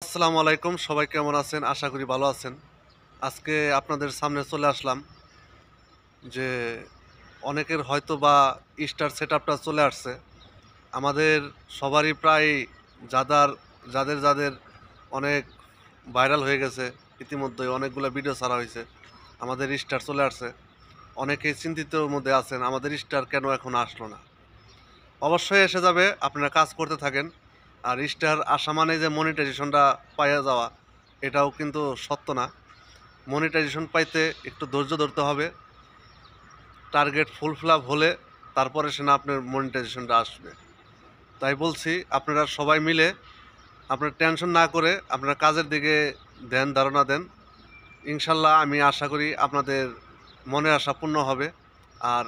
আসসালামু আলাইকুম। সবাই কেমন আছেন? আশা করি ভালো আছেন। আজকে আপনাদের সামনে চলে আসলাম যে অনেকের হয়তোবা স্টার সেটআপটা চলে আসছে। আমাদের সবারই প্রায় যাদের অনেক ভাইরাল হয়ে গেছে, ইতিমধ্যেই অনেকগুলা ভিডিও ছাড়া হয়েছে। আমাদের স্টার চলে আসছে। অনেকেই চিন্তিতর মধ্যে আছেন, আমাদের স্টার কেন এখনো আসলো না? অবশ্যই এসে যাবে, আপনারা কাজ করতে থাকেন। আর স্টার আসা মানে যে মনিটাইজেশনটা পাইয়া যাওয়া, এটাও কিন্তু সত্য না। মনিটাইজেশন পাইতে একটু ধৈর্য ধরতে হবে। টার্গেট ফুলফিল হলে তারপরে সে না আপনার মনিটাইজেশনটা আসবে। তাই বলছি, আপনারা সবাই মিলে আপনারা টেনশন না করে আপনারা কাজের দিকে ধ্যান ধারণা দেন। ইনশাল্লাহ আমি আশা করি আপনাদের মনের আশা পূর্ণ হবে। আর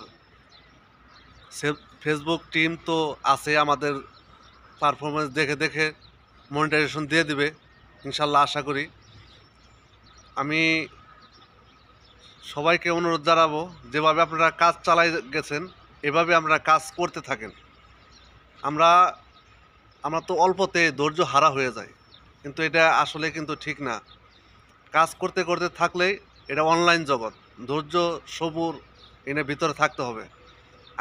ফেসবুক টিম তো আছে, আমাদের পারফরমেন্স দেখে দেখে মনিটাইজেশন দিয়ে দিবে ইনশাল্লাহ, আশা করি। আমি সবাইকে অনুরোধ জানাবো, যেভাবে আপনারা কাজ চালাই গেছেন এভাবে আপনারা কাজ করতে থাকেন। আমরা আমরা তো অল্পতে ধৈর্য হারা হয়ে যায়, কিন্তু এটা আসলে কিন্তু ঠিক না। কাজ করতে করতে থাকলেই এটা অনলাইন জগৎ, ধৈর্য সবুর এনে ভিতরে থাকতে হবে।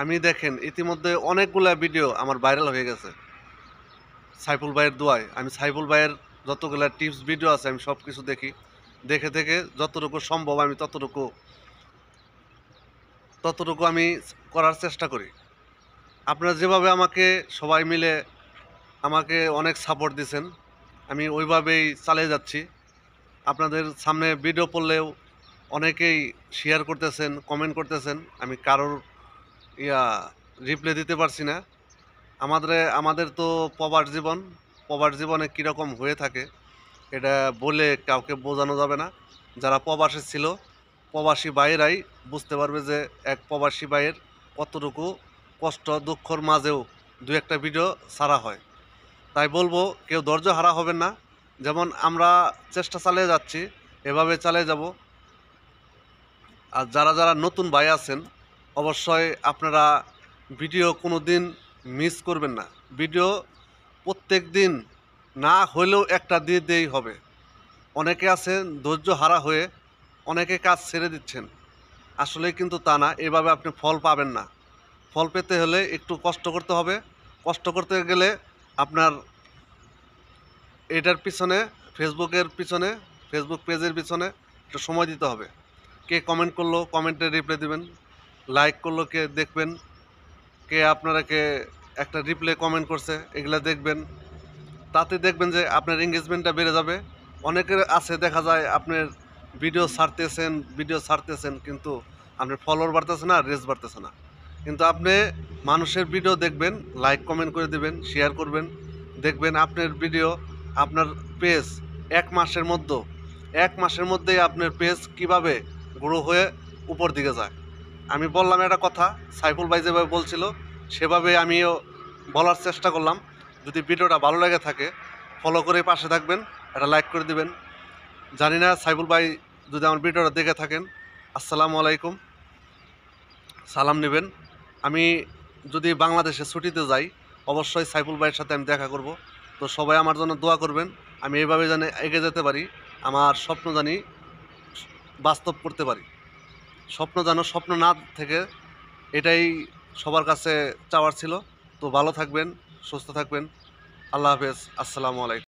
আমি দেখেন ইতিমধ্যে অনেকগুলা ভিডিও আমার ভাইরাল হয়ে গেছে সাইফুল ভাইয়ের দোয়ায়। আমি সাইফুল ভাইয়ের যতগুলা টিপস ভিডিও আছে আমি সব কিছু দেখি, দেখে দেখে যতটুকু সম্ভব আমি ততটুকু আমি করার চেষ্টা করি। আপনারা যেভাবে আমাকে সবাই মিলে আমাকে অনেক সাপোর্ট দিয়েছেন, আমি ওইভাবেই চালিয়ে যাচ্ছি। আপনাদের সামনে ভিডিও পড়লেও অনেকেই শেয়ার করতেছেন, কমেন্ট করতেছেন, আমি কারোর ইয়া রিপ্লাই দিতে পারছি না। আমাদের তো প্রবাস জীবনে কীরকম হয়ে থাকে এটা বলে কাউকে বোঝানো যাবে না। যারা প্রবাসে ছিল, প্রবাসী ভাইয়েরাই বুঝতে পারবে যে এক প্রবাসী ভাইয়ের কতটুকু কষ্ট দুঃখর মাঝেও দু একটা ভিডিও ছাড়া হয়। তাই বলবো, কেউ ধৈর্য হারা হবেন না। যেমন আমরা চেষ্টা চালিয়ে যাচ্ছি, এভাবে চালিয়ে যাব। আর যারা নতুন ভাই আছেন, অবশ্যই আপনারা ভিডিও কোনো দিন মিস করবেন না। ভিডিও প্রত্যেক দিন না হলেও একটা দিয়ে দিয়েই হবে। অনেকে আছেন ধৈর্য হারা হয়ে অনেকে কাজ ছেড়ে দিচ্ছেন, আসলে কিন্তু তা না। এভাবে আপনি ফল পাবেন না। ফল পেতে হলে একটু কষ্ট করতে হবে। কষ্ট করতে গেলে আপনার এটার পিছনে ফেসবুক পেজের পিছনে একটু সময় দিতে হবে। কে কমেন্ট করলো কমেন্টে রিপ্লাই দিবেন, লাইক করলো কে দেখবেন, কে একটা রিপ্লাই কমেন্ট করছে এগুলা দেখবেন। তাতে দেখবেন যে আপনার এঙ্গেজমেন্টটা বেড়ে যাবে। অনেকের আছে দেখা যায় আপনার ভিডিও ছাড়তেছেন কিন্তু আপনার ফলোয়ার বাড়তেছে না, রিচ বাড়তেছে না। কিন্তু আপনি মানুষের ভিডিও দেখবেন, লাইক কমেন্ট করে দিবেন, শেয়ার করবেন, দেখবেন আপনার ভিডিও, আপনার পেজ এক মাসের মধ্যেই আপনার পেজ কিভাবে গ্রো হয়ে উপর দিকে যায়। আমি বললাম একটা কথা, সাইফুল ভাই যেভাবে বলছিল সেভাবে আমিও বলার চেষ্টা করলাম। যদি ভিডিওটা ভালো লেগে থাকে ফলো করে পাশে থাকবেন, একটা লাইক করে দিবেন। জানি না সাইফুল ভাই যদি আমার ভিডিওটা দেখে থাকেন, আসসালামু আলাইকুম, সালাম নেবেন। আমি যদি বাংলাদেশে ছুটিতে যাই অবশ্যই সাইফুল ভাইয়ের সাথে আমি দেখা করব। তো সবাই আমার জন্য দোয়া করবেন, আমি এইভাবে জানি এগিয়ে যেতে পারি, আমার স্বপ্ন জানি বাস্তব করতে পারি। স্বপ্ন না থেকে এটাই সবার কাছে চাওয়ার ছিল। তো ভালো থাকবেন, সুস্থ থাকবেন। আল্লাহ হাফেজ, আসসালামু আলাইকুম।